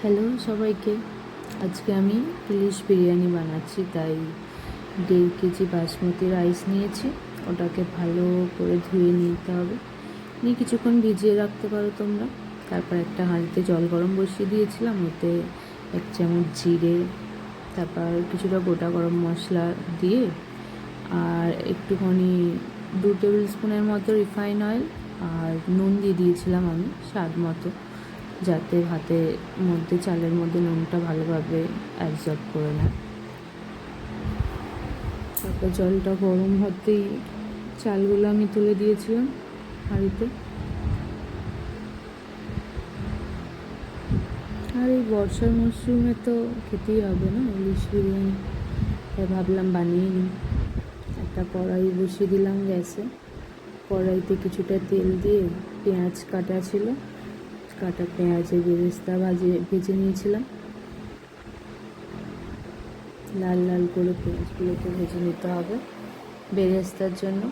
Hello সবাইকে। আজকে আমি ইলিশ বিরিয়ানি বানাচ্ছি, তাই 1.5 কেজি বাসমতি রাইস নিয়েছি। ওটাকে ভালো করে ধুয়ে নিতে হবে, নিয়ে কিছুক্ষণ ভিজিয়ে রাখতে পারো তোমরা। তারপর একটা হাঁড়িতে জল গরম বসিয়ে দিয়েছিলাম, ওতে 1 চামচ জিরে, তারপর কিছুটা গোটা গরম মশলা দিয়ে আর একটুখানি 2 টেবিল স্পুনের মতো রিফাইন অয়েল আর নুন দিয়ে দিয়েছিলাম আমি স্বাদ মতো, যাতে ভাতের মধ্যে চালের মধ্যে নুনটা ভালোভাবে অ্যাবজর্ব করে নেয়। তারপর জলটা গরম হতেই চালগুলো আমি তুলে দিয়েছিলাম হাঁড়িতে। আর এই বর্ষার মরশুমে তো খেতেই হবে না ইলিশ বিরিয়ানি, তাই ভাবলাম বানিয়ে নিই। একটা কড়াই বসিয়ে দিলাম গ্যাসে। কড়াইতে কিছুটা তেল দিয়ে পেঁয়াজ কাটা ছিল, কাটা পেঁয়াজের বেরেস্তা ভেজে নিয়েছিলাম। লাল লাল করে পেঁয়াজগুলোকে ভেজে নিতে হবে বেরেস্তার জন্য।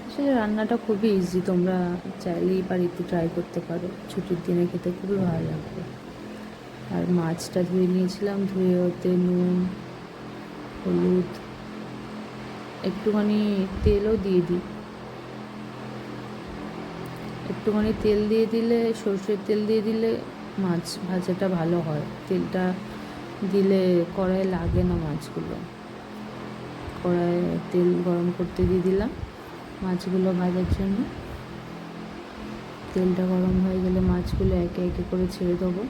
আসলে রান্নাটা খুবই ইজি, তোমরা চাইলেই বাড়িতে ট্রাই করতে পারো, ছুটির দিনে খেতে খুবই ভালো লাগবে। আর মাছটা ধুয়ে নিয়েছিলাম, ধুয়ে ওতে নুন, হলুদ, একটুখানি তেলও দিয়ে দিই। একটুখানি তেল দিয়ে দিলে, সর্ষের তেল দিয়ে দিলে মাছ ভাজাটা ভালো হয়। তেলটা দিলে কড়াইয়ে লাগে না মাছগুলো। কড়াইয়ে তেল গরম করতে দিয়ে দিলাম মাছগুলো ভাজার জন্য। তেলটা গরম হয়ে গেলে মাছগুলো একে একে করে ছেড়ে দেবো।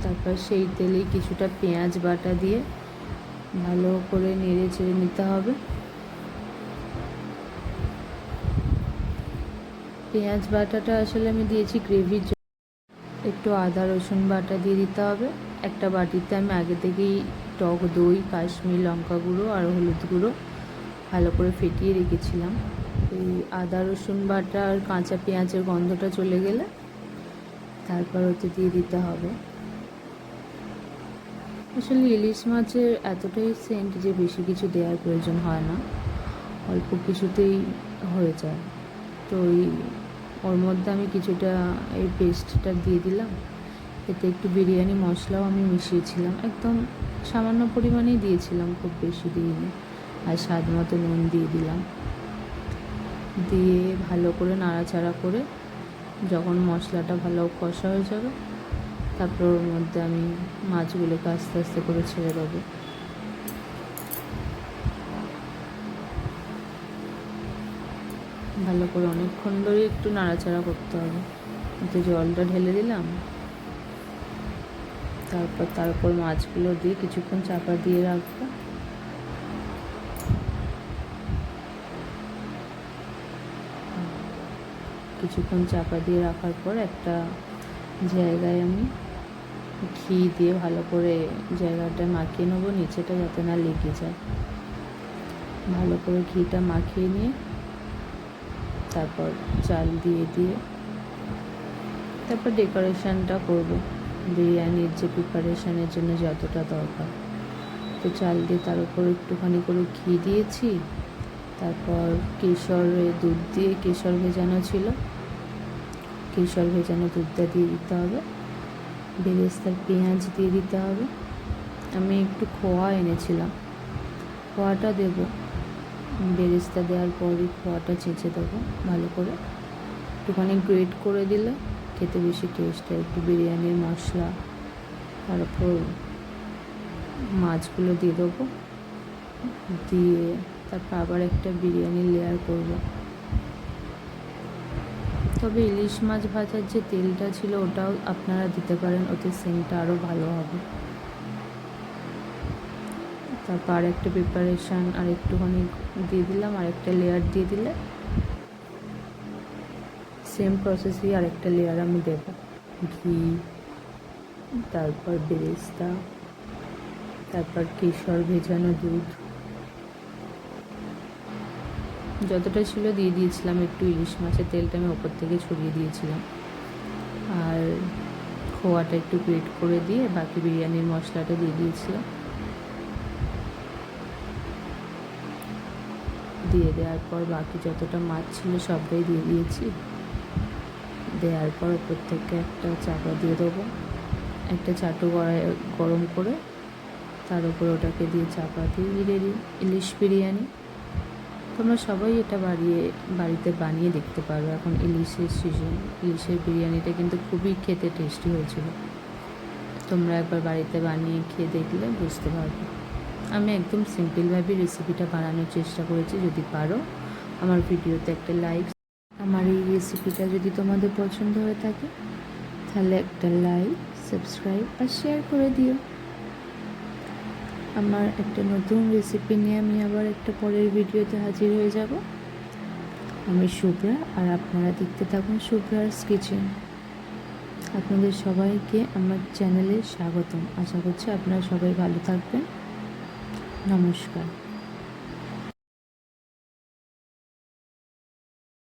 তারপর সেই তেলেই কিছুটা পেঁয়াজ বাটা দিয়ে ভালো করে নেড়ে চেড়ে নিতে হবে। পেঁয়াজ বাটাটা আসলে আমি দিয়েছি গ্রেভির জন্য। একটু আদা রসুন বাটা দিয়ে দিতে হবে। একটা বাটিতে আমি আগে থেকেই টক দই, কাশ্মীর লঙ্কা গুঁড়ো আর হলুদ গুঁড়ো ভালো করে ফেটিয়ে রেখেছিলাম। এই আদা রসুন বাটা আর কাঁচা পেঁয়াজের গন্ধটা চলে গেলে তারপর ওতে দিয়ে দিতে হবে। আসলে ইলিশ মাছের এতটাই সেন্ট যে বেশি কিছু দেওয়ার প্রয়োজন হয় না, অল্প কিছুতেই হয়ে যায়। তো ওর মধ্যে আমি কিছুটা এই পেস্টটা দিয়ে দিলাম। এতে একটু বিরিয়ানি মশলাও আমি মিশিয়েছিলাম, একদম সামান্য পরিমাণেই দিয়েছিলাম, খুব বেশি দিইনি। আর স্বাদ মতো নুন দিয়ে দিলাম। দিয়ে ভালো করে নাড়াচাড়া করে যখন মশলাটা ভালো কষা হয়ে যাবে, তারপর ওর মধ্যে আমি মাছগুলোকে আস্তে আস্তে করে ছেড়ে দেবো। ভালো করে অনেকক্ষণ ধরে একটু নাড়াচাড়া করতে হবে। এতে জলটা ঢেলে দিলাম। তারপর মাছগুলো দিয়ে কিছুক্ষণ চাপা দিয়ে রাখবো। কিছুক্ষণ চাপা দিয়ে রাখার পর একটা জায়গায় আমি ঘি দিয়ে ভালো করে জায়গাটা মাখিয়ে নেবো, নিচেটা যাতে না লেগে যায়। ভালো করে ঘিটা মাখিয়ে নিয়ে তারপর চাল দিয়ে তারপর ডেকোরেশনটা করবো বিরিয়ানির যে প্রিপারেশনের জন্য যতটা দরকার। তো চাল দিয়ে তার উপর একটুখানি করে ঘি দিয়েছি। তারপর দুধ দিয়ে কেশর ভেজানো ছিল, কেশর ভেজানো দুধটা দিয়ে দিতে হবে। বেরেস্তার পেঁয়াজ দিয়ে দিতে হবে। আমি একটু খোয়া এনেছিলাম, খোয়াটা দেবো। বেরেস্তা দেওয়ার পরই খোয়াটা ছেঁচে দেবো ভালো করে। একটুখানি গ্রেট করে দিলে খেতে বেশি টেস্ট হয়। একটু বিরিয়ানির মশলা, তারপর মাছগুলো দিয়ে দেবো। দিয়ে তারপর আবার একটা বিরিয়ানির লেয়ার করবো। তবে ইলিশ মাছ ভাজার যে তেলটা ছিল ওটাও আপনারা দিতে পারেন, ওতে সেন্টটা আরও ভালো হবে। তারপর আর একটা প্রিপারেশান আর একটুখানি দিয়ে দিলাম, আর একটা লেয়ার দিয়ে দিলে সেম প্রসেসই আর একটা লেয়ার আমি দেব। ঘি, তারপর বেরেস্তা, তারপর কেশর ভেজানো দুধ, যতটা ছিল দিয়ে দিয়েছিলাম, একটু ইলিশ মাছের তেলটা আমি ওপর থেকে ছড়িয়ে দিয়েছিলাম, আর খোয়াটা একটু গ্রেট করে দিয়ে বাকি বিরিয়ানির মশলাটা দিয়ে দিয়েছিলাম। দিয়ে দেওয়ার পর বাকি যতটা মাছ ছিল সবটাই দিয়ে দিয়েছি। দেওয়ার পর ওপর থেকে একটা চাপা দিয়ে দেবো, একটা চাটু গরম করে তার উপর ওটাকে দিয়ে চাপা দিয়ে রেডি ইলিশ বিরিয়ানি। তোমরা সবাই এটা বাড়িতে বানিয়ে দেখতে পারো, এখন ইলিশের সিজন। ইলিশের বিরিয়ানিটা কিন্তু খুবই খেতে টেস্টি হয়েছিল। তোমরা একবার বাড়িতে বানিয়ে খেয়ে দেখলে বুঝতে পারবে। আমি একদম সিম্পলভাবে রেসিপিটা বানানোর চেষ্টা করেছি। যদি পারো আমার ভিডিওতে একটা লাইক, আমার এই রেসিপিটা যদি তোমাদের পছন্দ হয়ে থাকে তাহলে একটা লাইক, সাবস্ক্রাইব আর শেয়ার করে দিও। আমার একটা নতুন রেসিপি নিয়ে আমি আবার একটা পরের ভিডিওতে হাজির হয়ে যাব। আমি শুভ্রা, আর আপনারা দেখতে থাকুন শুভ্রাস কিচেন। আপনাদের সবাইকে আমার চ্যানেলে স্বাগতম। আশা করছি আপনারা সবাই ভালো থাকবেন। নমস্কার।